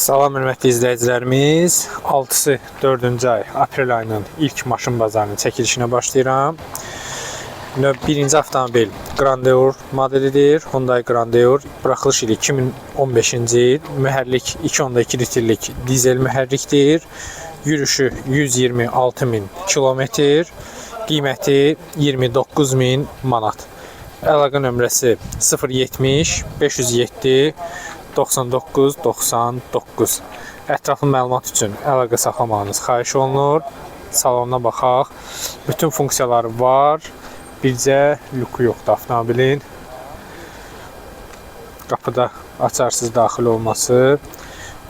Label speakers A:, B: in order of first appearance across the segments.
A: Salam hörmətli izləyicilərimiz. 6-sı 4-cü ay aprel ayının ilk maşın bazarının çəkilişinə başlayıram. Birinci avtomobil Grandeur modelidir. Hyundai Grandeur. Buraxılış ili 2015-ci il. Mühərrik 2.2 litrlik dizel mühərrikdir. Yürüşü 126.000 kilometr. Qiyməti 29.000 manat. Əlaqə nömrəsi 070 507 99 99. Ətraflı məlumat üçün əlaqə saxlamanız xahiş olunur. Salonuna baxaq. Bütün funksiyaları var. Bircə lüku yoxdur avtomobilin. Qapıda açarsız daxil olması.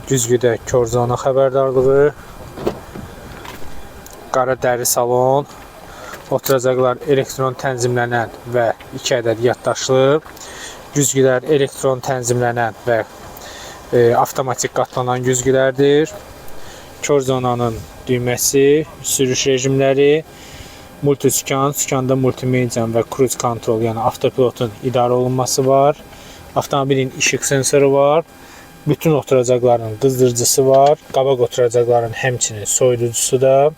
A: Güzgüdə kör zona xəbərdarlığı. Qara dəri salon. Oturacaqlar elektron tənzimlənən və 2 ədəd yaddaşlı. Güzgülər elektron tənzimlənən və avtomatik qatlanan güzgülərdir. Kör zonanın düyməsi, sürüş rejimləri, multisükan, sükanda multimediya və cruise kontrol, yəni avtopilotun idarə olunması var. Avtomobilin işıq sensoru var. Bütün oturacaqların qızdırıcısı var. Qabaq oturacaqların həmçinin soyuducusu da.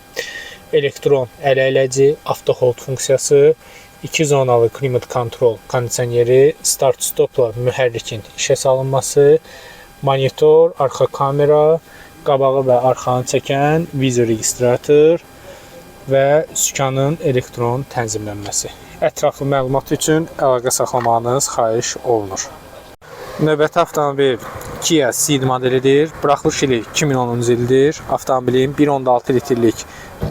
A: Elektron ələyləci, avtohold funksiyası, 2 zonalı klimat kontrol kondisioneri, start-stopla mühərrikin işə salınması, monitor, arxa kamera, qabağı və arxanı çəkən vizor registrator və sükanın elektron tənzimlənməsi. Ətraflı məlumat üçün əlaqə saxlamanız xahiş olunur. Növbəti avtomobil Kia Ceed modelidir. Buraxılış ili 2010-cu ildir. Avtomobilin 1.6 litrlik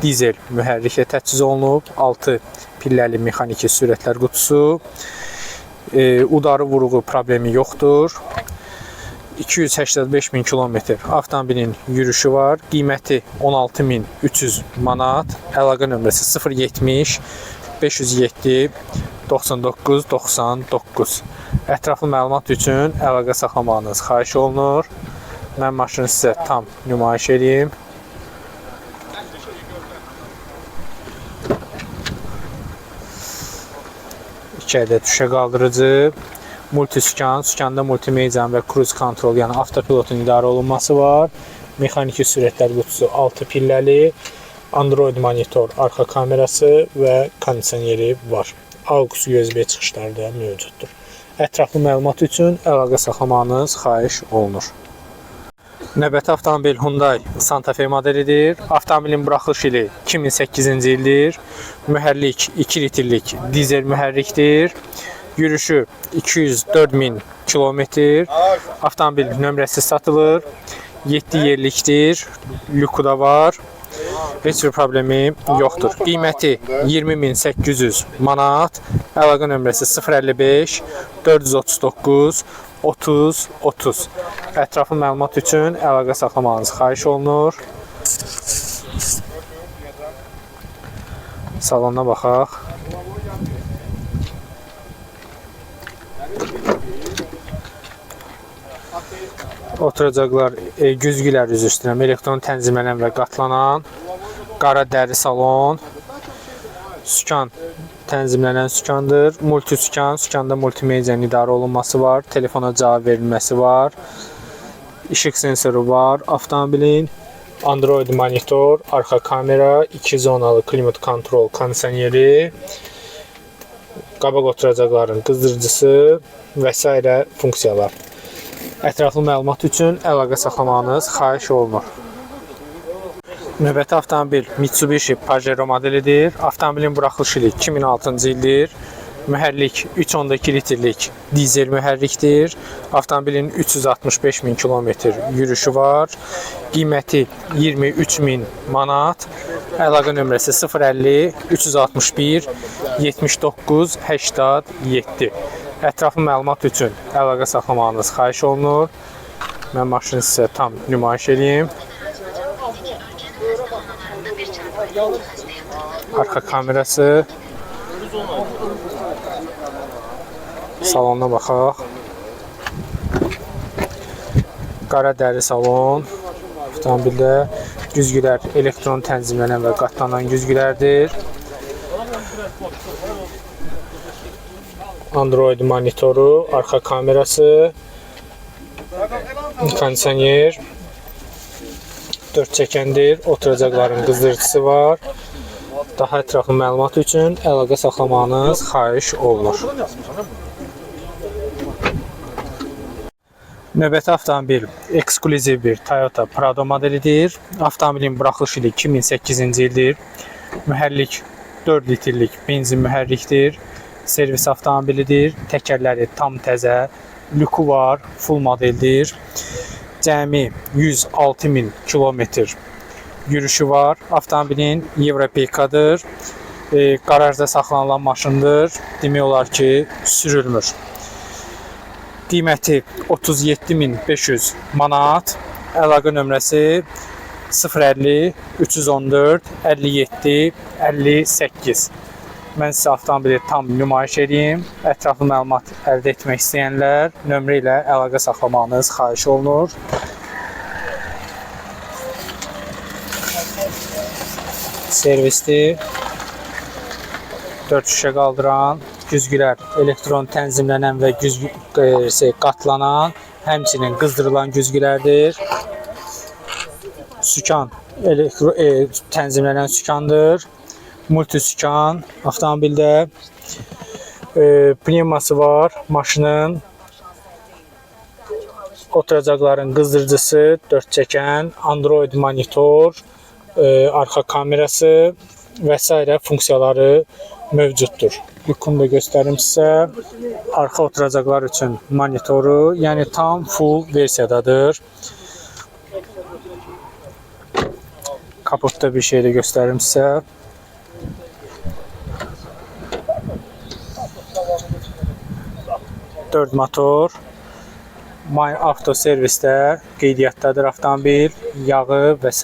A: dizel mühərriklə təchiz olunub. 6 pilləli mexaniki sürətlər qutusu. Udarı vuruğu problemi yoxdur. 285.000 kilometr avtomobilin yürüşü var. Qiyməti 16.300 manat. Əlaqə nömrəsi 070 507 99 99. Ətraflı məlumat üçün əlaqə saxlamanız xahiş olunur. Mən maşını sizə tam nümayiş edeyim. İki ədəd şüşə qaldırıcı, multisükan, sükanda multimediya və cruise kontrol, yəni avtopilotun idarə olunması var. Mexaniki sürətlər qutusu 6 pilləli, Android monitor, arxa kamerası və kondisioneri var. AUX USB çıxışları da mövcuddur. Ətraflı məlumat üçün əlaqə saxlamanız xahiş olunur. Növbəti avtomobil Hyundai Santa Fe modelidir. Avtomobilin buraxılış ili 2008-ci ildir. Mühərrik 2 litrlik dizel mühərrikdir. Yürüşü 204.000 kilometr. Avtomobil nömrəsi satılır. 7 yerlikdir. Lüku da var. Heç bir problemi yoxdur. Qiyməti 20.800 manat. Əlaqə nömrəsi 055 439 30 30. Ətraflı məlumat üçün əlaqə saxlamanız xahiş olunur. Salonuna baxaq. Oturacaqlar, güzgülər üzr istəyirəm, elektron tənzimlənən və qatlanan, qara dəri salon, sükan tənzimlənən sükandır, multisükan, sükanda multimediyanın idarə olunması var, telefona cavab verilməsi var, işıq sensoru var, avtomobilin Android monitor, arxa kamera, 2 zonalı klimat kontrol kondisioneri, qabaq oturacaqların qızdırıcısı və s. funksiyalar. Ətraflı məlumat üçün əlaqə saxlamanız xahiş olunur. Növbəti avtomobil Mitsubishi Pajero modelidir. Avtomobilin buraxılış ili 2006-cı ildir. Mühərrik 3.2 litrlik dizel mühərrikdir. Avtomobilin 365.000 kilometr yürüşü var. Qiyməti 23.000 manat. Əlaqə nömrəsi 050 361 79 87. Ətraflı məlumat üçün əlaqə saxlamanız xahiş olunur. Mən maşını sizə tam nümayiş edeyim. Arxa kamerası. Salonuna baxaq. Qara dəri salon. Avtomobildə güzgülər elektron tənzimlənən və qatlanan güzgülərdir. Android monitoru, arxa kamerası, kondisioner, dörd çəkəndir. Oturacaqların qızdırıcısı var. Daha ətraflı məlumat üçün əlaqə saxlamanız xahiş olunur. Növbəti avtomobil eksklüziv bir Toyota Prado modelidir. Avtomobilin buraxılış ili 2008-ci ildir. Mühərrik 4 litrlik benzin mühərrikdir. Servis avtomobilidir. Təkərləri tam təzə. Lüku var. Full modeldir. Cəmi 106.000 kilometr yürüşü var. Avtomobilin Evropeykadır. Qarajda saxlanılan maşındır. Demək olar ki, sürülmür. Qiyməti 37.500 manat. Əlaqə nömrəsi 050 314 57 58. Mən sizə avtomobili tam nümayiş edeyim. Ətraflı məlumat əldə etmək istəyənlər nömrə ilə əlaqə saxlamanız xahiş olunur. Servisdir. 4 şüşə qaldıran, güzgülər elektron tənzimlənən və qatlanan, həmçinin qızdırılan güzgülərdir. Sükan tənzimlənən sükandır. Multi sükan avtomobildə. Pnevması var maşının. Oturacaqların qızdırıcısı, 4 çəkən, Android monitor, arxa kamerası və s. funksiyaları mövcuddur. Lükunu da göstərim sizə. Arxa oturacaqlar üçün monitoru, yəni tam full versiyadadır. Kapotda bir şey də göstərim sizə. Dörd motor. My Auto servisdə qeydiyyatdadır avtomobil. Yağı və s.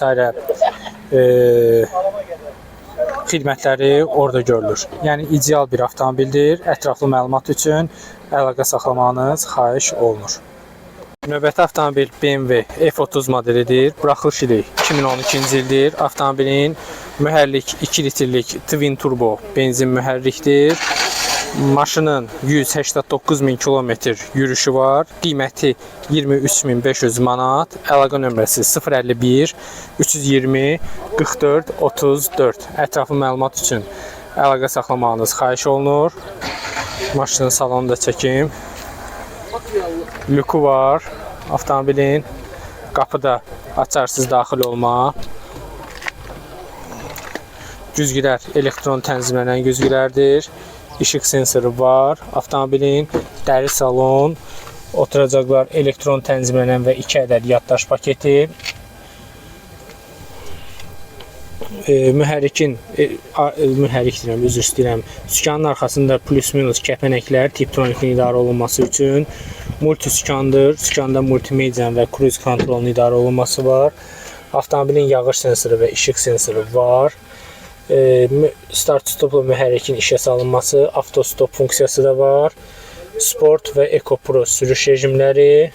A: Xidmətləri orada görülür. Yəni ideal bir avtomobildir. Ətraflı məlumat üçün əlaqə saxlamanız xahiş olunur. Növbəti avtomobil BMW F30 modelidir. Buraxılış ili 2012-ci ildir. Avtomobilin mühərrik 2 litrlik twin turbo benzin mühərrikdir. Maşının 189.000 kilometr yürüşü var. Qiyməti 23.500 manat. Əlaqə nömrəsi 051 320 44 34. Ətraflı məlumat üçün əlaqə saxlamanız xahiş olunur. Maşının salonunu da çəkim. Lüku var. Avtomobilin qapıda açarsız daxil olma. Güzgülər elektron tənzimlənən güzgülərdir. İşıq sensoru var. Avtomobilin dəri salon, oturacaqlar elektron tənzimlənən və 2 ədəd yaddaş paketi. Mühərrik deyirəm, üzr istəyirəm. Sükanın arxasında plus-minus kəpənəklər Tiptronik'in idarə olunması üçün. Multi sükandır. Sükanda multimediyanın və cruise kontrolun idarə olunması var. Avtomobilin yağış sensoru və işıq sensoru var. Start-stoplu mühərrikin işə salınması, avtostop funksiyası da var. Sport və Eco Pro sürüş rejimləri,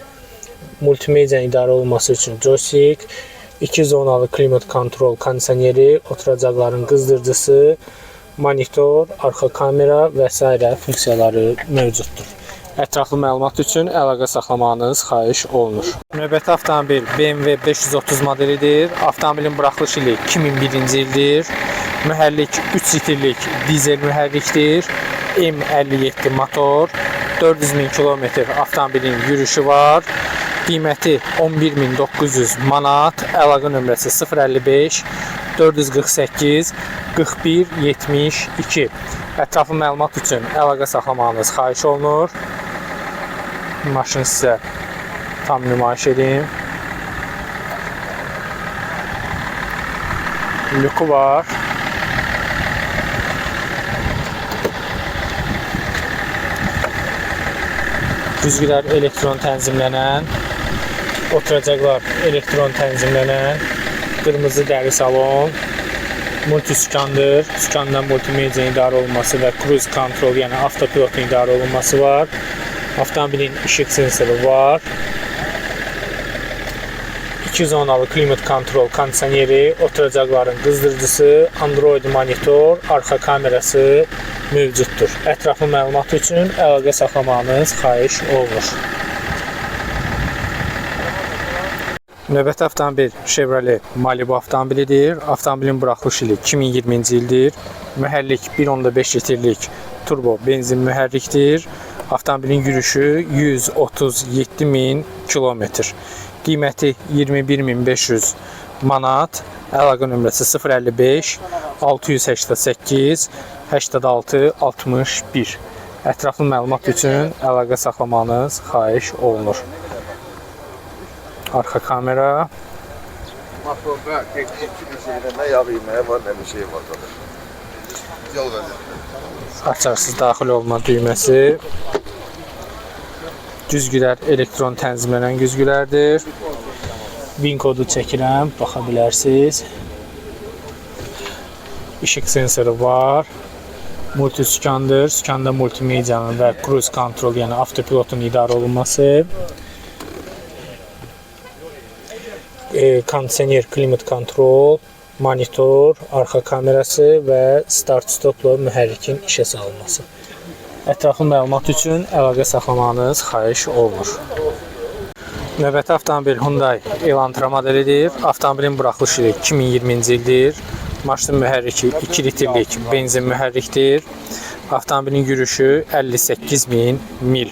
A: multimediyanın idarə olunması üçün joystick, 2 zonalı klimat kontrol kondisioneri, oturacaqların qızdırıcısı, monitor, arxa kamera və s. funksiyaları mövcuddur. Ətraflı məlumat üçün əlaqə saxlamanız xahiş olunur. Növbəti avtomobil BMW 530 modelidir. Avtomobilin buraxılış ili 2001-ci ildir. Mühərrik 3 litrlik dizel mühərrikdir. M57 motor. 400.000 kilometr avtomobilin yürüşü var. Qiyməti 11.900 manat. Əlaqə nömrəsi 055 448 41 72. Ətraflı məlumat üçün əlaqə saxlamanız xahiş olunur. Maşını sizə tam nümayiş edeyim. Lüku var. Güzgülər elektron tənzimlənən, oturacaqlar elektron tənzimlənən, qırmızı dəri salon, multi sükandır. Sükandan multimediyanın idarə olunması və cruise kontrol, yəni avtopilotun idarə olunması var. Avtomobilin işıq sensoru var. 2 zonalı klimat kontrol kondisioneri, oturacaqların qızdırıcısı, Android monitor, arxa kamerası mövcuddur. Ətraflı məlumat üçün əlaqə saxlamanız xahiş olunur. Növbəti avtomobil Chevrolet Malibu avtomobilidir. Avtomobilin buraxılış ili 2020-ci ildir. Mühərrik 1.5 litrlik turbo benzin mühərrikdir. Avtomobilin yürüyüşü 137.000 kilometr. Qiyməti 21.500 manat. Əlaqə nömrəsi 055 688 86 61. Ətraflı məlumat üçün əlaqə saxlamanız xahiş olunur. Arka kamera.
B: Motorda teknik bir şeyde ne yağ yemeği var ne bir şey var zaten. Yol verir.
A: Açarsız daxil olma düyməsi. Güzgülər elektron tənzimlənən güzgülərdir. VIN kodu çəkirəm, baxa bilərsiniz. İşıq sensoru var. Multiskandır, skanda multimediyanın və cruise control, yəni avtopilotun idarə olunması. Kondisioner, klimat kontrol, monitor, arxa kamerası və start-stopla mühərrikin işə salınması. Ətraflı məlumat üçün əlaqə saxlamanız xahiş olunur. Növbəti avtomobil Hyundai Elantra modelidir. Avtomobilin buraxılış ili 2020-ci ildir. Maşının mühərriki 2 litrlik benzin mühərrikdir. Avtomobilin yürüyüşü 58.000 mil.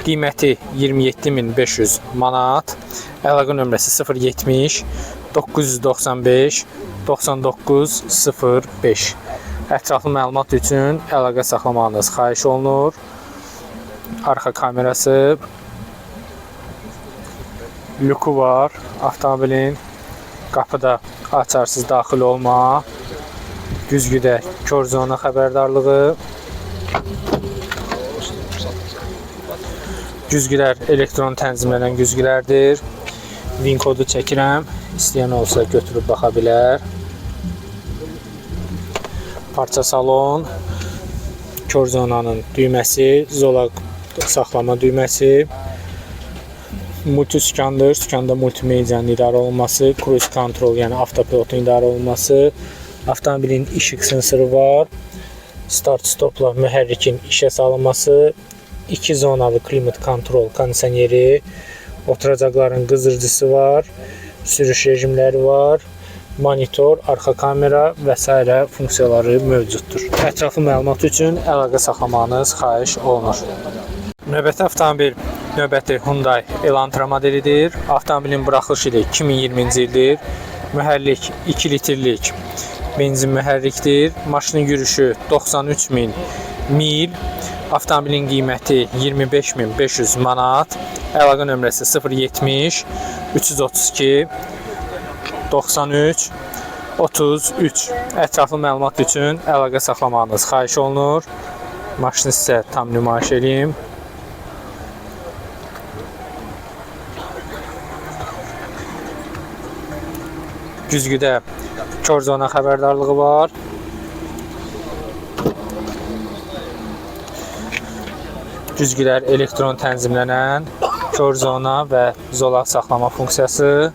A: Qiyməti 27.500 manat. Əlaqə nömrəsi 070 995 99 05. Ətraflı məlumat üçün əlaqə saxlamanız xahiş olunur. Arxa kamerası, lüku var. Avtomobilin qapıda açarsız daxil olma, güzgüdə kör zona xəbərdarlığı, güzgülər elektron tənzimlənən güzgülərdir. VIN kodu çəkirəm, istəyən olsa götürüb baxa bilər. Parça salon, kör zonanın düyməsi, zolaq saxlama düyməsi, multiskandır, skanda multimediyanın idarə olunması, cruise control, yəni avtopilotun idarə olunması, avtomobilin işıq sensoru var, start-stopla mühərrikin işə salınması, 2 zonalı klimat kontrol kondisioneri, oturacaqların qızdırıcısı var, sürüş rejimləri var, monitor, arxa kamera və s. funksiyaları mövcuddur. Ətraflı məlumat üçün əlaqə saxlamanız xahiş olunur. Növbəti avtomobil Hyundai Elantra modelidir. Avtomobilin buraxılış ili 2020-ci ildir. Mühərrik 2 litrlik benzin mühərrikdir. Maşının yürüyüşü 93.000 mil. Avtomobilin qiyməti 25.500 manat. Əlaqə nömrəsi 070 332 93 33. Ətraflı məlumat üçün əlaqə saxlamanız xahiş olunur. Maşını sizə tam nümayiş edeyim. Güzgüdə kör zona xəbərdarlığı var. Güzgülər elektron tənzimlənən kör zona və zolaq saxlama funksiyası.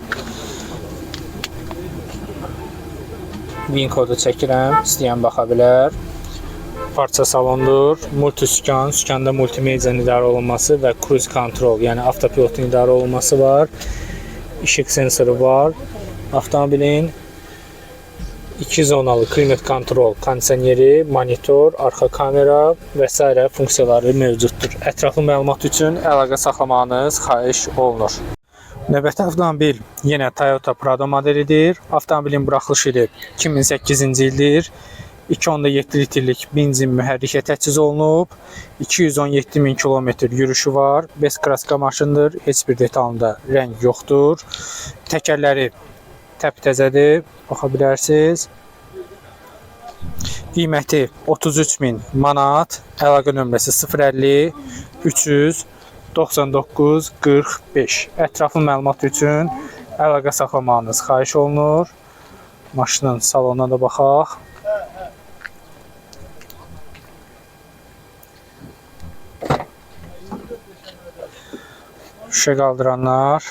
A: VIN kodu çəkirəm, istəyən baxa bilər. Parça salondur, multiskan, skanda multimediyanın idarə olunması və cruise control, yəni avtopilotun idarə olunması var. İşıq sensoru var. Avtomobilin 2 zonalı klimat kontrol kondisioneri, monitor, arxa kamera və s. funksiyaları mövcuddur. Ətraflı məlumat üçün əlaqə saxlamanız xahiş olunur. Növbəti avtomobil yenə Toyota Prado modelidir. Avtomobilin buraxılış ili 2008-ci ildir. 2.7 litrlik benzin mühərrikə təchiz olunub. 217.000 kilometr yürüyüşü var. Best kraska maşındır. Heç bir detalında rəng yoxdur. Təkərləri təptəzədir. Baxa bilərsiniz. Qiyməti 33.000 manat. Əlaqə nömrəsi 050 300 99 45. Ətraflı məlumat üçün əlaqə saxlamanız xahiş olunur. Maşının salonuna da baxaq. Şüşə qaldıranlar,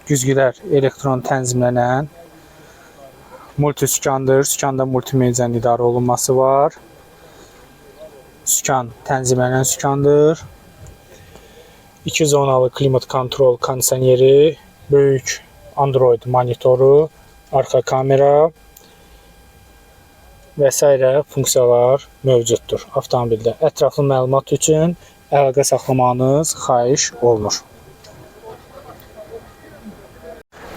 A: güzgülər elektron tənzimlənən, multiskandır, skanda multimediyanın idarə olunması var. Skan tənzimlənən skandır. 2 zonalı klimat kontrol kondisioneri, böyük Android monitoru, arxa kamera və s. funksiyalar mövcuddur avtomobildə. Ətraflı məlumat üçün əlaqə saxlamanız xahiş olunur.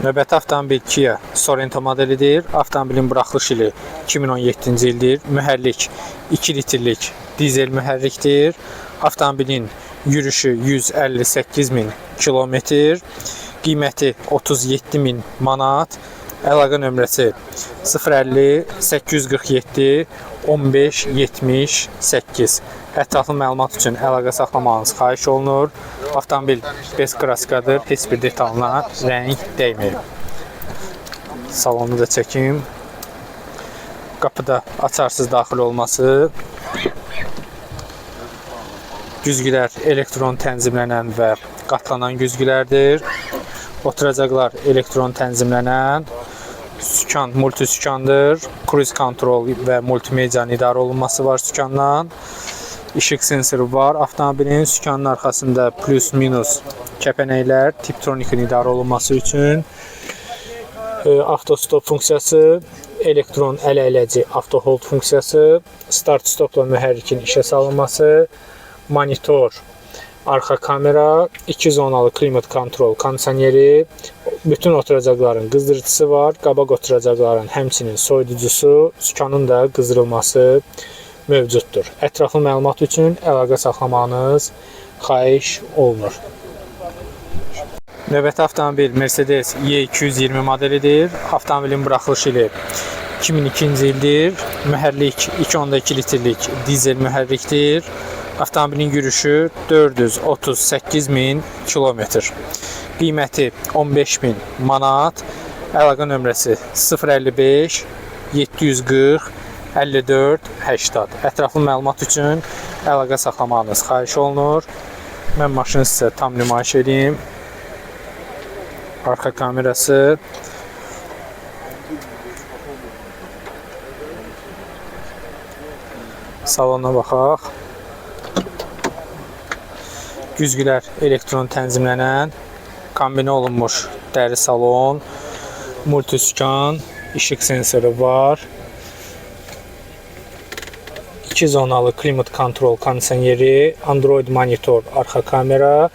A: Növbəti avtomobil Kia Sorento modelidir. Avtomobilin buraxılış ili 2017-ci ildir. Mühərrik 2 litrlik dizel mühərrikdir. Avtomobilin yürüşü 158.000 kilometr. Qiyməti 37.000 manat. Əlaqə nömrəsi 050 847 15 78. Ətraflı məlumat üçün əlaqə saxlamanız xahiş olunur. Avtomobil bez klassikadır, heç bir detalına rəng dəyməyib. Salonu da çəkim. Qapıda açarsız daxil olması. Güzgülər elektron tənzimlənən və qatlanan güzgülərdir. Oturacaqlar elektron tənzimlənən. Sükan multisükandır. Cruise kontrol və multimediyanın idarə olunması var sükandan. İşıq sensoru var. Avtomobilin sükanın arxasında plus minus kəpənəklər, tiptronikin idarə olunması üçün. Avtostop funksiyası, elektron əl-əyləci avtohold funksiyası, start-stopla mühərrikin işə salınması, monitor, arxa kamera, 2 zonalı klimat kontrol kondisioneri, bütün oturacaqların qızdırıcısı var, qabaq oturacaqların həmçinin soyuducusu, sükanın da qızdırılması mövcuddur. Ətraflı məlumat üçün əlaqə saxlamanız xahiş olunur. Növbəti avtomobil Mercedes E220 modelidir. Avtomobilin buraxılış ili 2002-ci ildir. Mühərrik 2.2 litrlik dizel mühərrikdir. Avtomobilin yürüşü 438.000 kilometr. Qiyməti 15.000 manat. Əlaqə nömrəsi 055 740 54 80. Ətraflı məlumat üçün əlaqə saxlamanız xahiş olunur. Mən maşını sizə tam nümayiş edeyim. Arxa kamerası. Salona baxaq. Güzgülər elektron tənzimlənən, kombinə olunmuş dəri salon, multisükan, işıq sensoru var. 2 zonalı klimat kontrol kondisioneri, Android monitor, arxa kamera,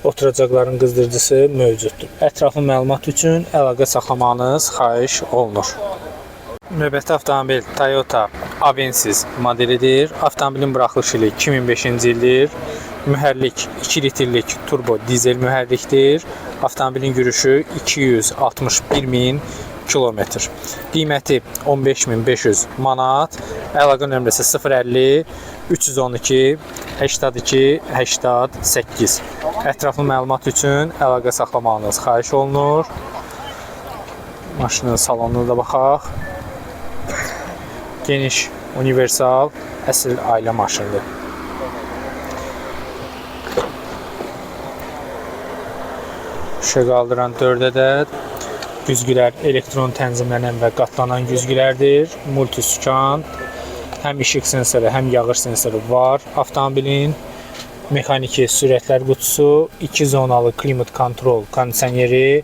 A: oturacaqların qızdırıcısı mövcuddur. Ətraflı məlumat üçün əlaqə saxlamanız xahiş olunur. Növbəti avtomobil Toyota Avensis modelidir. Avtomobilin buraxılış ili 2005-ci ildir. Mühərrik 2 litrlik turbo dizel mühərrikdir. Avtomobilin yürüşü 261.000 kilometr. Qiyməti 15.500 manat. Əlaqə nömrəsi 050 312 82 88. Ətraflı məlumat üçün əlaqə saxlamanız xahiş olunur. Maşının salonuna da baxaq. Geniş, universal, əsl ailə maşınıdır. Şüşə qaldıran 4 ədəd. Güzgülər elektron tənzimlənən və qatlanan güzgülərdir. Multisükan, həm işıq sensoru, həm yağış sensoru var. Avtomobilin mexaniki sürətlər qutusu, 2 zonalı klimat kontrol kondisioneri,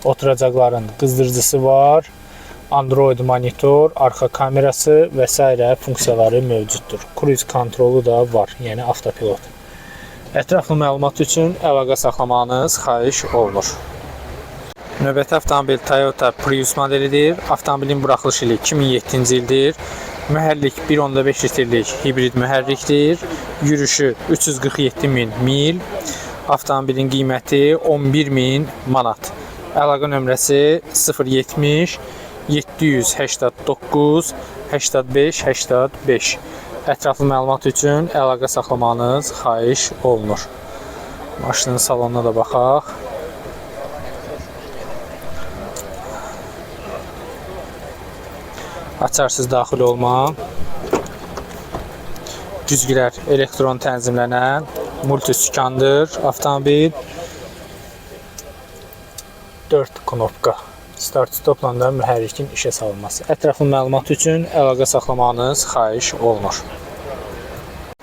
A: oturacaqların qızdırıcısı var. Android monitor, arxa kamerası və s. funksiyaları mövcuddur. Cruise kontrolu da var, yəni avtopilot. Ətraflı məlumat üçün əlaqə saxlamanız xahiş olunur. Növbəti avtomobil Toyota Prius modelidir. Avtomobilin buraxılış ili 2007-ci ildir. Mühərrik 1.5 litrlik hibrid mühərrikdir. Yürüşü 347.000 mil. Avtomobilin qiyməti 11.000 manat. Əlaqə nömrəsi 070 789 85 85. Ətraflı məlumat üçün əlaqə saxlamanız xahiş olunur. Maşının salonuna da baxaq. Açarsız daxil olma. Güzgülər elektron tənzimlənən multisükandır avtomobil. 4 knopka. Start-stopla da mühərrikin işə salınması. Ətraflı məlumat üçün əlaqə saxlamanız xahiş olunur.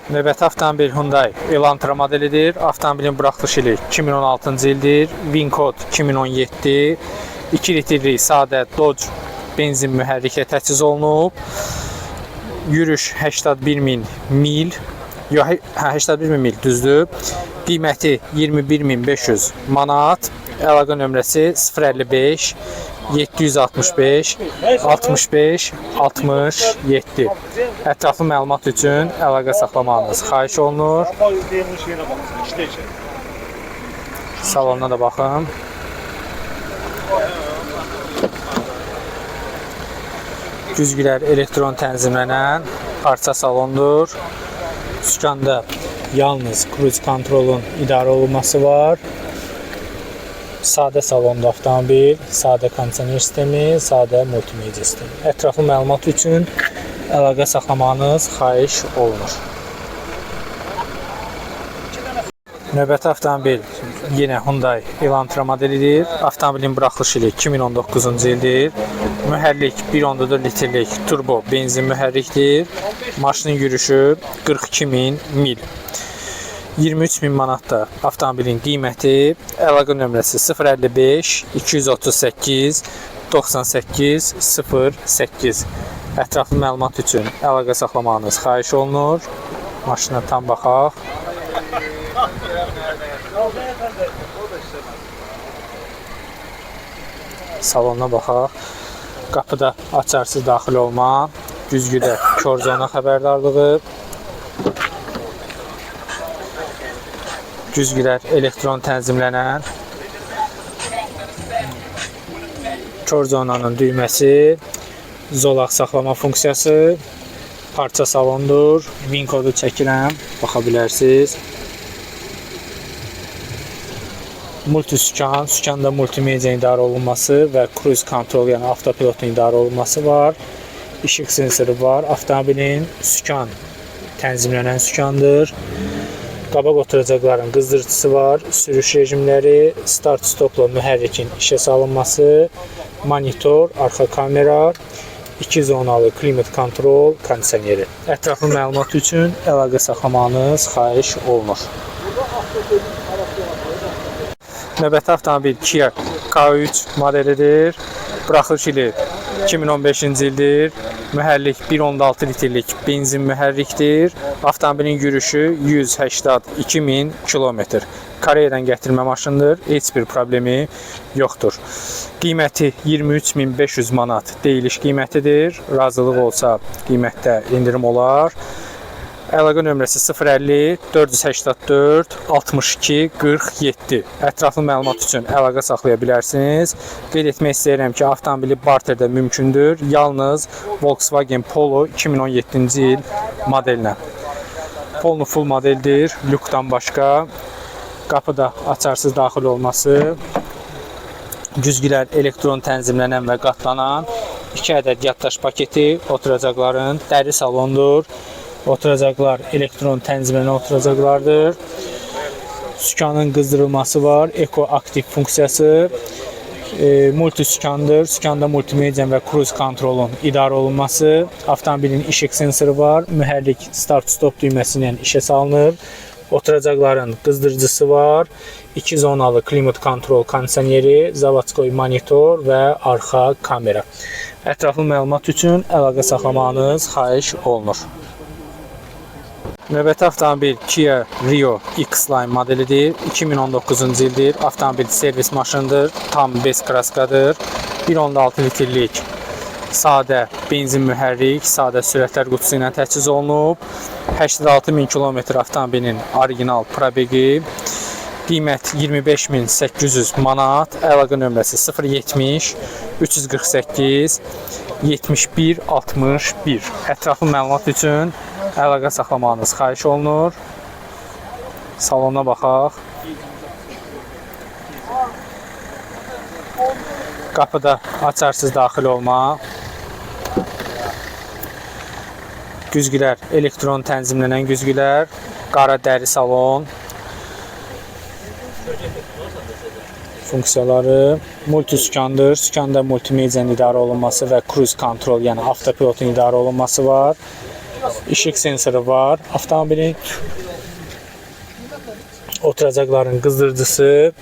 A: Növbəti avtomobil Hyundai Elantra modelidir. Avtomobilin buraxılış ili 2016-cı ildir. VIN kod 2017. 2 litrlik sadə Dodge benzin mühərriklə təchiz olunub. Yürüş 81.000 mil. Yox, 81.000 mil düzdür. Qiyməti 21.500 manat. Əlaqə nömrəsi 055 765 65 67. Ətraflı məlumat üçün əlaqə saxlamanız xahiş olunur. Salonuna da baxın. Güzgülər elektron tənzimlənən parça salondur. Sükanda yalnız cruise kontrolun idarə olunması var. Sadə salonda avtomobil, sadə kondisioner sistemi, sadə multimedia sistemi. Ətraflı məlumat üçün əlaqə saxlamanız xahiş olunur. Növbəti avtomobil yenə Hyundai Elantra modelidir. Avtomobilin buraxılış ili 2019-cu ildir. Mühərrik 1.4 litrlik turbo benzin mühərrikdir. Maşının yürüşü 42.000 mil. 23.000 manatda avtomobilin qiyməti. Əlaqə nömrəsi 055 238 98 08. Ətraflı məlumat üçün əlaqə saxlamanız xahiş olunur. Maşına tam baxaq. Salonuna baxaq. Qapıda açarsız daxil olma, güzgüdə kör zona xəbərdarlığı, güzgülər elektron tənzimlənən, kör zonanın düyməsi, zolaq saxlama funksiyası, parça salondur. VIN kodu çəkirəm, baxa bilərsiniz. Multisükan, sükanda multimedia idarə olunması və cruise kontrol, yəni avtopilotun idarə olunması var. İşıq sensoru var. Avtomobilin sükan tənzimlənən sükandır. Qabaq oturacaqların qızdırıcısı var. Sürüş rejimləri, start-stopla mühərrikin işə salınması, monitor, arxa kamera, 2 zonalı klimat kontrol, kondisioneri. Ətraflı məlumat üçün əlaqə saxlamanız xahiş olunur. Növbəti avtomobil Kia K3 modelidir. Buraxılış ili 2015-ci ildir. Mühərrik 1.6 litrlik benzin mühərrikdir. Avtomobilin yürüşü 182.000 kilometr. Koreyadan gətirmə maşındır. Heç bir problemi yoxdur. Qiyməti 23.500 manat deyiliş qiymətidir. Razılıq olsa qiymətdə indirim olar. Əlaqə nömrəsi 050 484 62 47. Ətraflı məlumat üçün əlaqə saxlaya bilərsiniz. Qeyd etmək istəyirəm ki, avtomobili barterdə mümkündür. Yalnız Volkswagen Polo 2017-ci il modelinə. Polo full modeldir, lükdən başqa. Qapıda açarsız daxil olması, güzgülər elektron tənzimlənən və qatlanan, 2 ədəd yaddaş paketi, oturacaqların dəri salondur. Oturacaqlar elektron tənzimlənən oturacaqlardır. Sükanın qızdırılması var, eko aktiv funksiyası, multisükandır. Sükanda multimedia və cruise kontrolun idarə olunması, avtomobilin işıq sensoru var, mühərrik start-stop düyməsi ilə işə salınır. Oturacaqların qızdırıcısı var, 2 zonalı klimat kontrol kondisioneri, zavodskoy monitor və arxa kamera. Ətraflı məlumat üçün əlaqə saxlamanız xahiş olunur. Növbəti avtomobil Kia Rio X-Line modelidir. 2019-cu ildir. Avtomobil servis maşınıdır. Tam bez kraskadır. 1.6 litrlik sadə benzin mühərrik, sadə sürətlər qutusu ilə təchiz olunub. 86.000 km avtomobilin orijinal probeqi. Qiymət 25.800 manat. Əlaqə nömrəsi 070 348 71 61. Ətraflı məlumat üçün əlaqə saxlamanız xahiş olunur. Salona baxaq. Qapıda açarsız daxil olma. Güzgülər elektron tənzimlənən güzgülər. Qara dəri salon. Funksiyaları multisükandır. Sükanda multimediyanın idarə olunması və cruise kontrol, yəni avtopilotun idarə olunması var. İşıq sensoru var. Avtomobilin oturacaqların qızdırıcısı,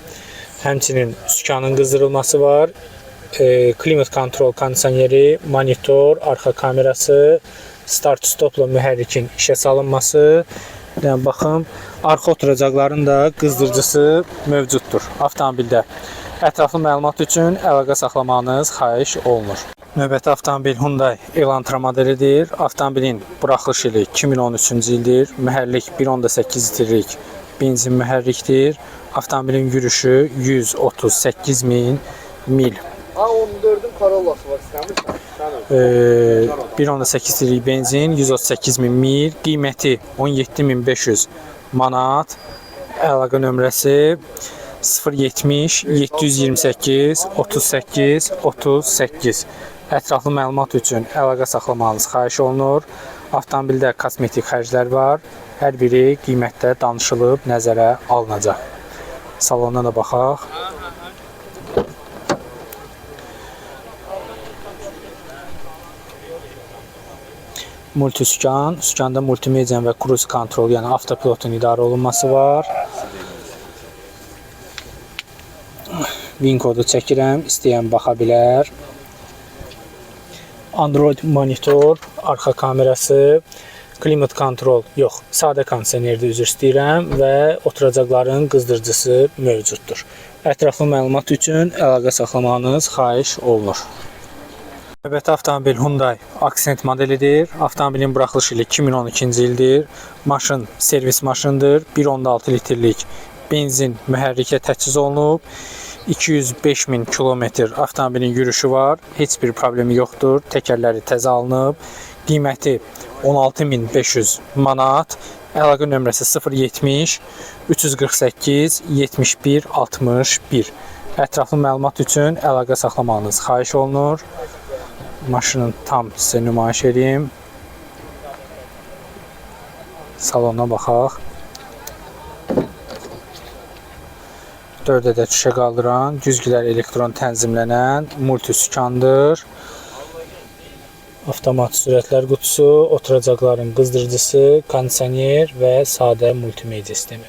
A: həmçinin sükanın qızdırılması var. klimat kontrol kondisioneri, monitor, arxa kamerası, start stopla mühərrikin işə salınması. Yəni, baxın, arxa oturacaqların da qızdırıcısı mövcuddur avtomobildə. Ətraflı məlumat üçün əlaqə saxlamanız xahiş olunur. Növbəti avtomobil Hyundai Elantra modelidir. Avtomobilin buraxılış ili 2013-cü ildir. Mühərrik 1.8 litrlik benzin mühərrikdir. Avtomobilin yürüşü 138.000 mil.
B: 14'ün Corolla'sı var, istəmirsən?
A: 1.8 litrlik benzin, 138.000 mil, qiyməti 17.500 manat. Əlaqə nömrəsi 070 728 38 38. Ətraflı məlumat üçün əlaqə saxlamanız xahiş olunur. Avtomobildə kosmetik xərclər var. Hər biri qiymətdə danışılıb nəzərə alınacaq. Salona da baxaq. Multisükan, sükanda multimedian və cruise kontrol, yəni avtopilotun idarə olunması var. VIN kodu çəkirəm, istəyən baxa bilər. Android monitor, arxa kamerası, klimat kontrol, yox, sadə kondisionerdə üzr istəyirəm və oturacaqların qızdırıcısı mövcuddur. Ətraflı məlumat üçün əlaqə saxlamanız xahiş olunur. Növbəti avtomobil Hyundai Accent modelidir. Avtomobilin buraxılış ili 2012-ci ildir. Maşın servis maşındır. 1.6 litrlik benzin mühərrikə təchiz olunub. 205.000 kilometr avtomobilin yürüşü var. Heç bir problemi yoxdur. Təkərləri təzə alınıb. Qiyməti 16.500 manat. Əlaqə nömrəsi 070 348 71 61. Ətraflı məlumat üçün əlaqə saxlamanız xahiş olunur. Maşının tam sizə nümayiş edeyim. Salona baxaq. 4 ədəd şüşə qaldıran, güzgülər elektron tənzimlənən multisükandır. Avtomat sürətlər qutusu, oturacaqların qızdırıcısı, kondisioner və sadə multimedia sistemi.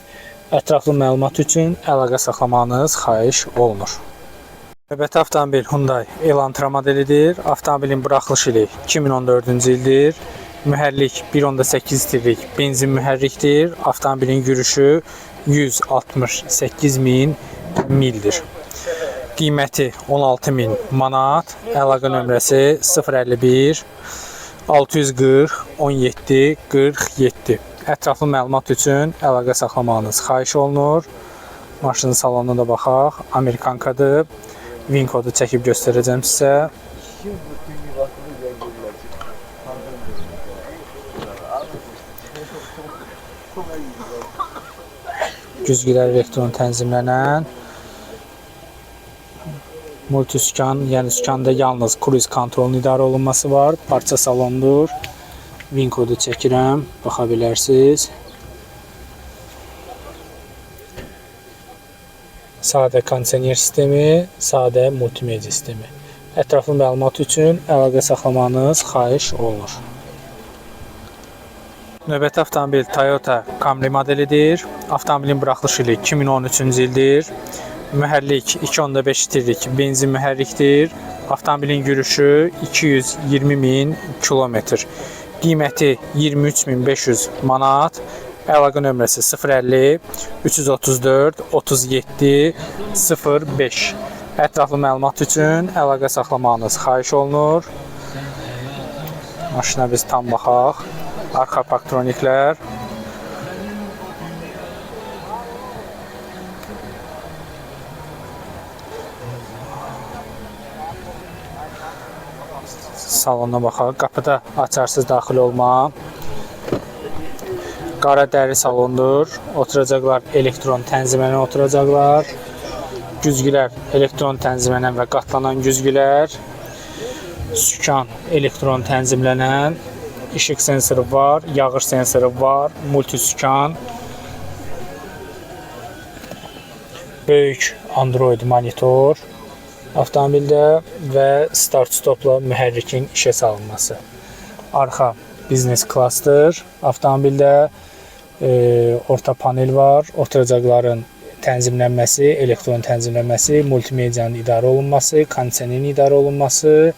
A: Ətraflı məlumat üçün əlaqə saxlamanız xahiş olunur. Növbəti avtomobil Hyundai Elantra modelidir. Avtomobilin buraxılış ili 2014-cü ildir. Mühərrik 1.8 litrlik benzin mühərrikdir. Avtomobilin yürüşü 168.000 mildir. Qiyməti 16.000 manat. Əlaqə nömrəsi 051 640 17 47. Ətraflı məlumat üçün əlaqə saxlamanız xahiş olunur. Maşının salonuna da baxaq. Amerikankadır. VIN kodu çəkib göstərəcəm sizə. Güzgülər elektron tənzimlənən. Multisükan, yəni sükanda yalnız cruise kontrolun idarə olunması var. Parça salondur. VIN kodu çəkirəm, baxa bilərsiniz. Sadə kondisioner sistemi, sadə multimedia sistemi. Ətraflı məlumat üçün əlaqə saxlamanız xahiş olunur. Növbəti avtomobil Toyota Camry modelidir. Avtomobilin buraxılış ili 2013-cü ildir. Mühərrik 2.5 litrlik benzin mühərrikdir. Avtomobilin yürüşü 220.000 kilometr. Qiyməti 23.500 manat. Əlaqə nömrəsi 050 334 37 05. Ətraflı məlumat üçün əlaqə saxlamanız xahiş olunur. Maşına biz tam baxaq. Arxa paktroniklər. Salona baxaq. Qapıda açarsız daxil olma. Qara dəri salondur. Oturacaqlar elektron tənzimlənən oturacaqlar. Güzgülər elektron tənzimlənən və qatlanan güzgülər. Sükan elektron tənzimlənən. İşıq sensoru var, yağış sensoru var, multisükan. Böyük Android monitor avtomobildə və start-stopla mühərrikin işə salınması. Arxa biznes klassdır. Avtomobildə orta panel var. Oturacaqların tənzimlənməsi, elektron tənzimlənməsi, multimedianın idarə olunması, kondisionerin idarə olunması,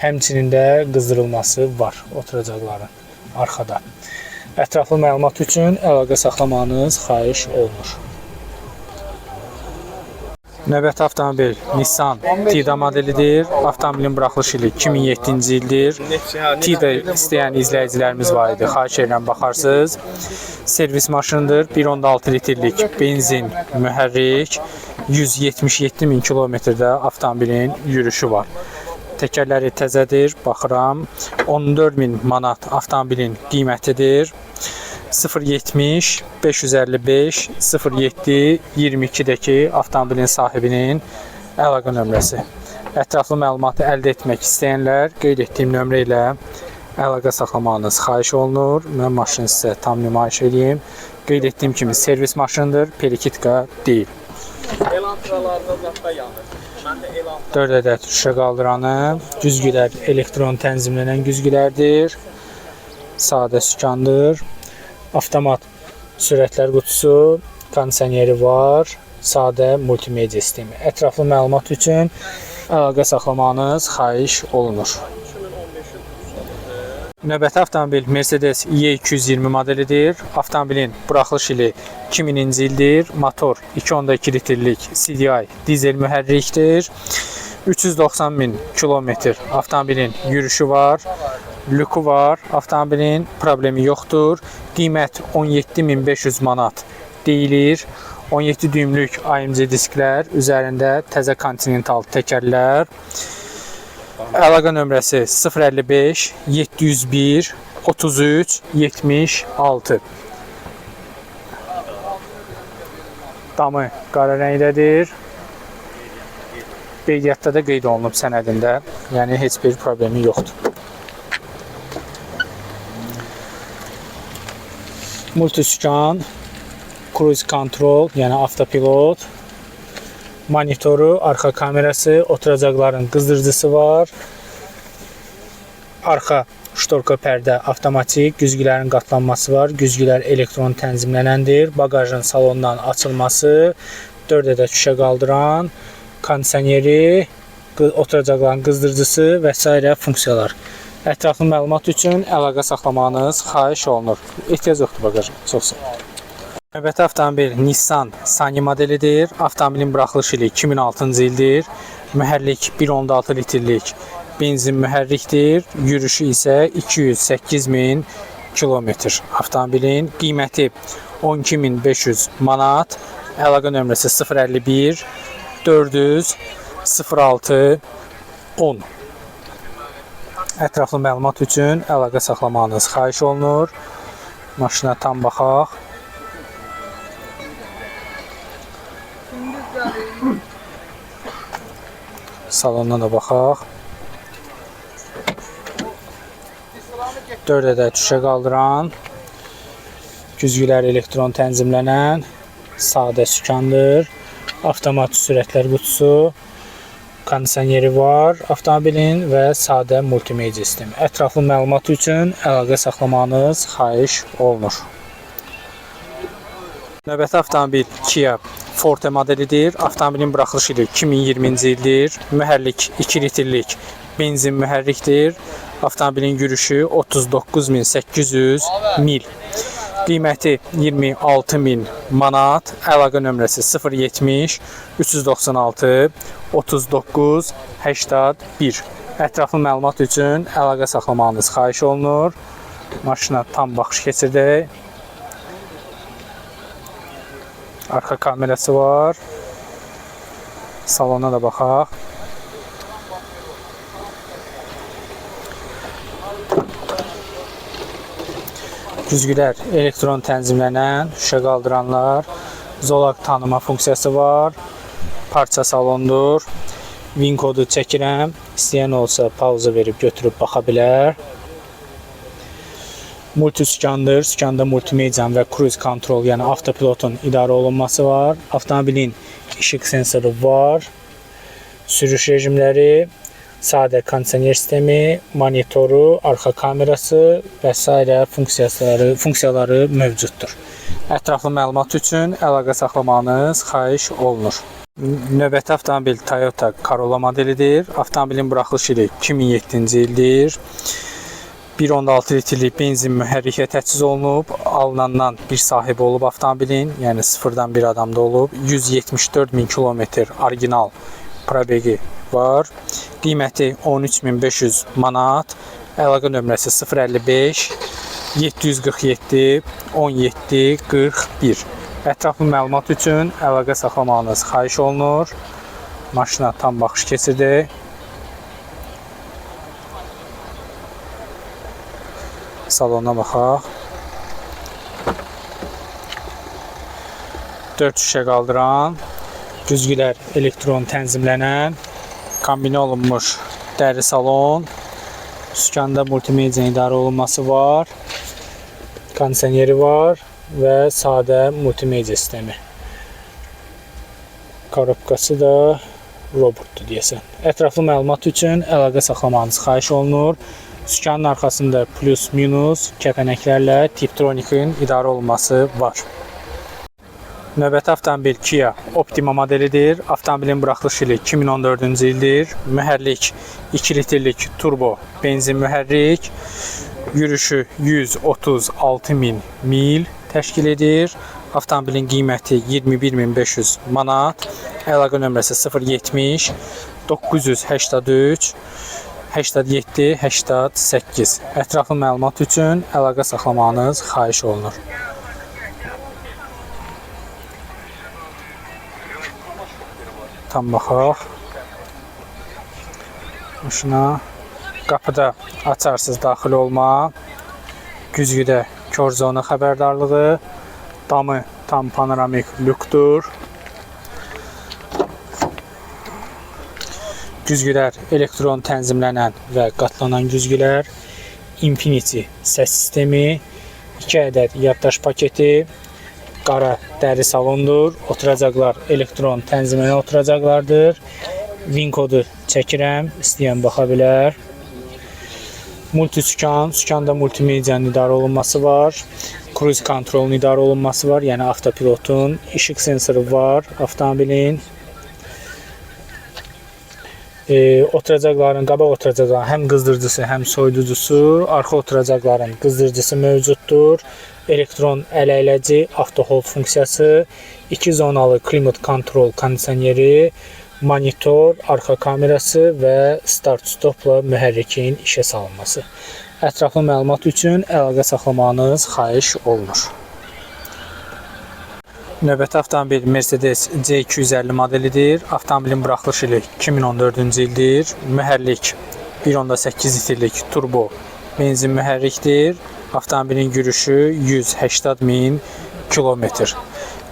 A: həmçinin də qızdırılması var oturacaqların arxada. Ətraflı məlumat üçün əlaqə saxlamanız xahiş olunur. Növbəti avtomobil Nissan Tiida modelidir. Avtomobilin buraxılış ili 2007-ci ildir. Tiida istəyən izləyicilərimiz var idi. Xahiş edirəm baxarsınız. Servis maşınıdır. 1.6 litrlik benzin mühərrik. 177 min kilometrdə avtomobilin yürüşü var. Təkərləri təzədir. Baxıram. 14 min manat avtomobilin qiymətidir. 070 555 07 22-dəki avtomobilin sahibinin əlaqə nömrəsi. Ətraflı məlumatı əldə etmək istəyənlər qeyd etdiyim nömrə ilə əlaqə saxlamanız xahiş olunur. Mən maşını sizə tam nümayiş edeyim. Qeyd etdiyim kimi servis maşınıdır, perikitka deyil.
C: Elan sıralarında zətdə yanır. Mən də elan
A: 4 ədəd şüşə qaldıranı, güzgülər elektron tənzimlənən güzgülərdir. Sadə sükandır. Avtomat sürətlər qutusu, kondisioneri var, sadə multimedia sistemi. Ətraflı məlumat üçün əlaqə saxlamanız xahiş olunur. Növbəti avtomobil Mercedes E220 modelidir. Avtomobilin buraxılış ili 2000-ci ildir. Motor 2.2 litrlik CDI dizel mühərrikdir. 390 min kilometr avtomobilin yürüşü var. Lüku var. Avtomobilin problemi yoxdur. Qiymət 17.500 manat deyilir. 17 düymlük AMG disklər, üzərində təzə Continental təkərlər. Əlaqə nömrəsi 055 701 33 76. Damı qara rəngdədir. Qeydiyyatda da qeyd olunub sənədində. Yəni heç bir problemi yoxdur. Multisükan, cruise control, yəni avtopilot, monitoru, arxa kamerası, oturacaqların qızdırıcısı var. Arxa ştorka pərdə avtomatik, güzgülərin qatlanması var. Güzgülər elektron tənzimlənəndir. Bagajın salondan açılması, 4 ədəd şüşə qaldıran, kondisioneri, oturacaqların qızdırıcısı və s. funksiyalar. Ətraflı məlumat üçün əlaqə saxlamanız xahiş olunur. Ehtiyac yoxdur bagaja. Çox sağ olun. Növbəti avtomobil Nissan Sunny modelidir. Avtomobilin buraxılış ili 2006-cı ildir. Mühərrik 1.6 litrlik benzin mühərrikdir. Yürüşü isə 208 min kilometr. Avtomobilin qiyməti 12.500 manat. Əlaqə nömrəsi 051 400 06 10. Ətraflı məlumat üçün əlaqə saxlamanız xahiş olunur. Maşına tam baxaq. Salonuna da baxaq. 4 ədəd şüşə qaldıran, güzgülər elektron tənzimlənən, sadə sükandır. Avtomat sürətlər qutusu, kondisioneri var avtomobilin və sadə multimedia sistemi. Ətraflı məlumat üçün əlaqə saxlamanız xahiş olunur. Növbəti avtomobil Kia Forte modelidir. Avtomobilin buraxılış ili 2020-ci ildir. Mühərrik 2 litrlik benzin mühərrikdir. Avtomobilin yürüşü 39.800 mil. Qiyməti 26.000 manat. Əlaqə nömrəsi 070 396 39 81. Ətraflı məlumat üçün əlaqə saxlamanız xahiş olunur. Maşına tam baxış keçirdək. Arxa kamerası var. Salona da baxaq. Güzgülər elektron tənzimlənən, şüşə qaldıranlar, zolaq tanıma funksiyası var. Parça salondur. Win kodu çəkirəm. İstəyən olsa pauza verib götürüb baxa bilər. Multisükandır. Sükanda multimedian və cruise control, yəni avtopilotun idarə olunması var. Avtomobilin işıq sensoru var. Sürüş rejimləri, sadə kondisioner sistemi, monitoru, arxa kamerası və s. funksiyaları mövcuddur. Ətraflı məlumat üçün əlaqə saxlamanız xahiş olunur. Növbəti avtomobil Toyota Corolla modelidir. Avtomobilin buraxılış ili 2007-ci ildir. 1.6 litrlik benzin mühərrikə təchiz olunub. Alınandan bir sahibi olub avtomobilin, yəni sıfırdan bir adamda olub. 174.000 kilometr orijinal probegi var. Qiyməti 13.500 manat. Əlaqə nömrəsi 055 747 17 41. Ətraflı məlumat üçün əlaqə saxlamanız xahiş olunur. Maşına tam baxış keçirdik. Salona baxaq. 4 şüşə qaldıran, güzgülər elektron tənzimlənən, kombinə olunmuş dəri salon, sükanda multimedia idarə olunması var, kondisioneri var və sadə multimedia sistemi. Korobkası da robotdur deyəsən. Ətraflı məlumat üçün əlaqə saxlamanız xahiş olunur. Sükanın arxasında plus minus kəpənəklərlə Tiptronikin idarə olunması var. Növbəti avtomobil Kia Optima modelidir. Avtomobilin buraxılış ili 2014-cü ildir. Mühərrik 2 litrlik turbo benzin mühərrik. Yürüşü 136.000 mil təşkil edir. Avtomobilin qiyməti 21.500 manat. Əlaqə nömrəsi 070 983 87 88. Ətraflı məlumat üçün əlaqə saxlamanız xahiş olunur. Tam baxaq. Maşına qapıda açarsız daxil olma, güzgüdə kör zona xəbərdarlığı, damı tam panoramik lükdur. Güzgülər elektron tənzimlənən və qatlanan güzgülər, Infinity səs sistemi, 2 ədəd yaddaş paketi, qara dəri salondur. Oturacaqlar elektron tənzimlənən oturacaqlardır. VIN kodu çəkirəm, istəyən baxa bilər. Multisükan, sükanda multimediyanın idarə olunması var. Cruise kontrolun idarə olunması var, yəni avtopilotun. İşıq sensoru var avtomobilin. Oturacaqların, qabaq oturacaqların həm qızdırıcısı, həm soyuducusu, arxa oturacaqların qızdırıcısı mövcuddur. Elektron ələyləci, avtohold funksiyası, 2 zonalı klimat kontrol kondisioneri, monitor, arxa kamerası və start-stopla mühərrikin işə salınması. Ətraflı məlumat üçün əlaqə saxlamanız xahiş olunur. Növbəti avtomobil Mercedes C250 modelidir. Avtomobilin buraxılış ili 2014-cü ildir. Mühərrik 1.8 litrlik turbo benzin mühərrikdir. Avtomobilin yürüşü 180.000 kilometr.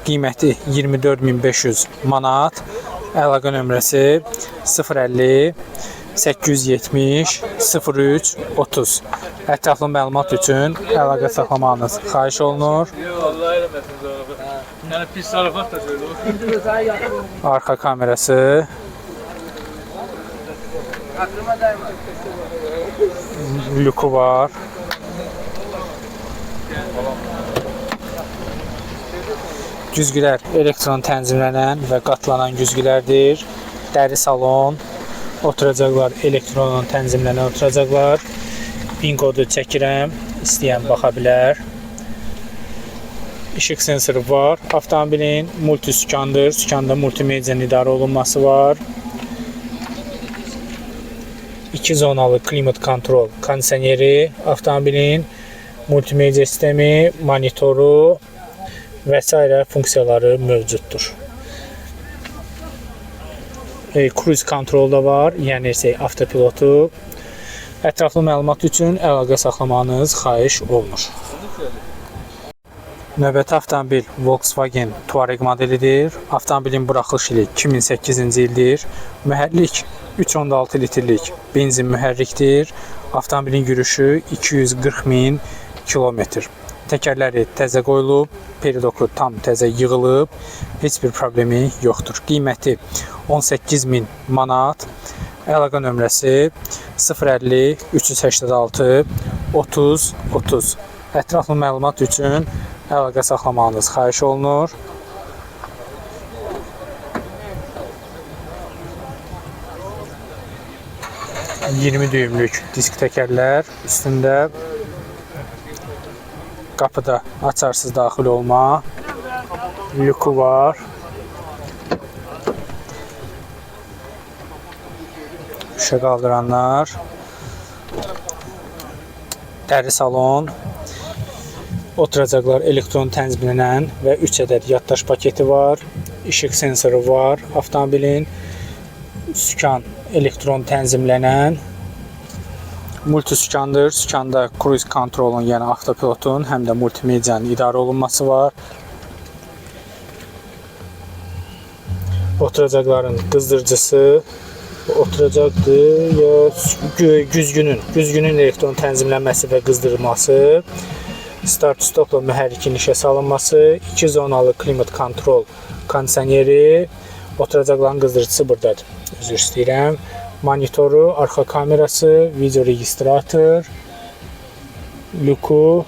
A: Qiyməti 24.500 manat. Əlaqə nömrəsi 050 870 03 30. Ətraflı məlumat üçün əlaqə saxlamanız xahiş olunur.
C: Yəni pis zarafat da söylüyor.
A: Arxa kamerası, lüku var. Güzgülər elektron tənzimlənən və qatlanan güzgülərdir. Dəri salon, oturacaqlar elektron tənzimlənən oturacaqlar. VIN kodu çəkirəm, istəyən baxa bilər. İşıq sensoru var. Avtomobilin multisükandır. Sükanda multimediyanın idarə olunması var. 2 zonalı klimat kontrol kondisioneri, avtomobilin multimedia sistemi, monitoru və s. funksiyaları mövcuddur. Cruise kontrol da var, yəni avtopilotu. Ətraflı məlumat üçün əlaqə saxlamanız xahiş olunur. Növbəti avtomobil Volkswagen Touareg modelidir. Avtomobilin buraxılış ili 2008-ci ildir. Mühərrik 3.6 litrlik benzin mühərrikdir. Avtomobilin yürüşü 240.000 kilometr. Təkərləri təzə qoyulub, peridoku tam təzə yığılıb, heç bir problemi yoxdur. Qiyməti 18.000 manat. Əlaqə nömrəsi 050 386 30 30. Ətraflı məlumat üçün əlaqə saxlamanız xahiş olunur. ...20 düymlük disk təkərlər üstündə, qapıda açarsız daxil olma, lüku var, şüşə qaldıranlar, dəri salon, oturacaqlar elektron tənzimlənən və 3 ədəd yaddaş paketi var, işıq sensoru var avtomobilin, sükan elektron tənzimlənən, multisükandır. Sükanda cruise kontrolun, yəni avtopilotun, həm də multimediyanın idarə olunması var. Oturacaqların qızdırıcısı oturacaqdır ya güzgünün elektron tənzimlənməsi və qızdırılması, start-stopla mühərrikin işə salınması, 2 zonalı klimat kontrol kondisioneri, oturacaqların qızdırıcısı buradadır. Üzr istəyirəm. Monitoru, arxa kamerası, video registrator, lüku,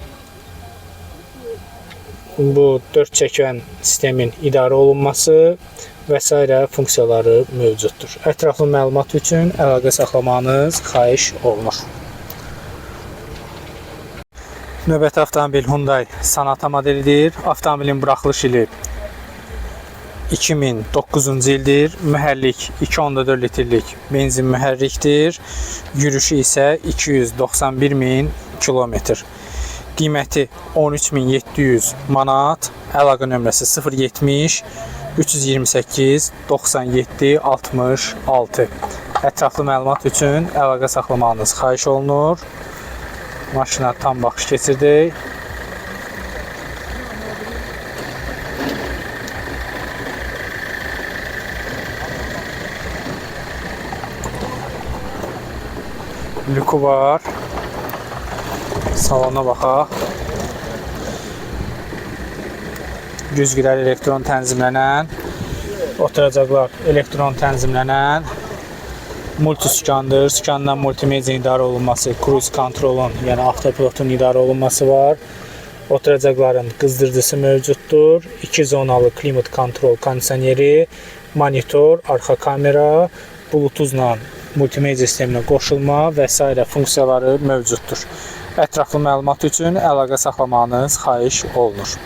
A: bu 4 çəkən sistemin idarə olunması və s. funksiyaları mövcuddur. Ətraflı məlumat üçün əlaqə saxlamanız xahiş olunur. Növbəti avtomobil Hyundai Sonata modelidir. Avtomobilin buraxılış ili 2009-cu ildir. Mühərrik 2.4 litrlik benzin mühərrikdir. Yürüşü isə 291.000 kilometr. Qiyməti 13.700 manat. Əlaqə nömrəsi 070 328 97 66. Ətraflı məlumat üçün əlaqə saxlamanız xahiş olunur. Maşına tam baxış keçirdik. Lüku var. Salona baxaq. Güzgülər elektron tənzimlənən, oturacaqlar elektron tənzimlənən, multisükandır. Sükandan multimediya idarə olunması, cruise kontrolun, yəni avtopilotun idarə olunması var. Oturacaqların qızdırıcısı mövcuddur. 2 zonalı klimat kontrol kondisioneri, monitor, arxa kamera, bluetoothla multimediya sisteminə qoşulma və s. funksiyaları mövcuddur. Ətraflı məlumat üçün əlaqə saxlamanız xahiş olunur.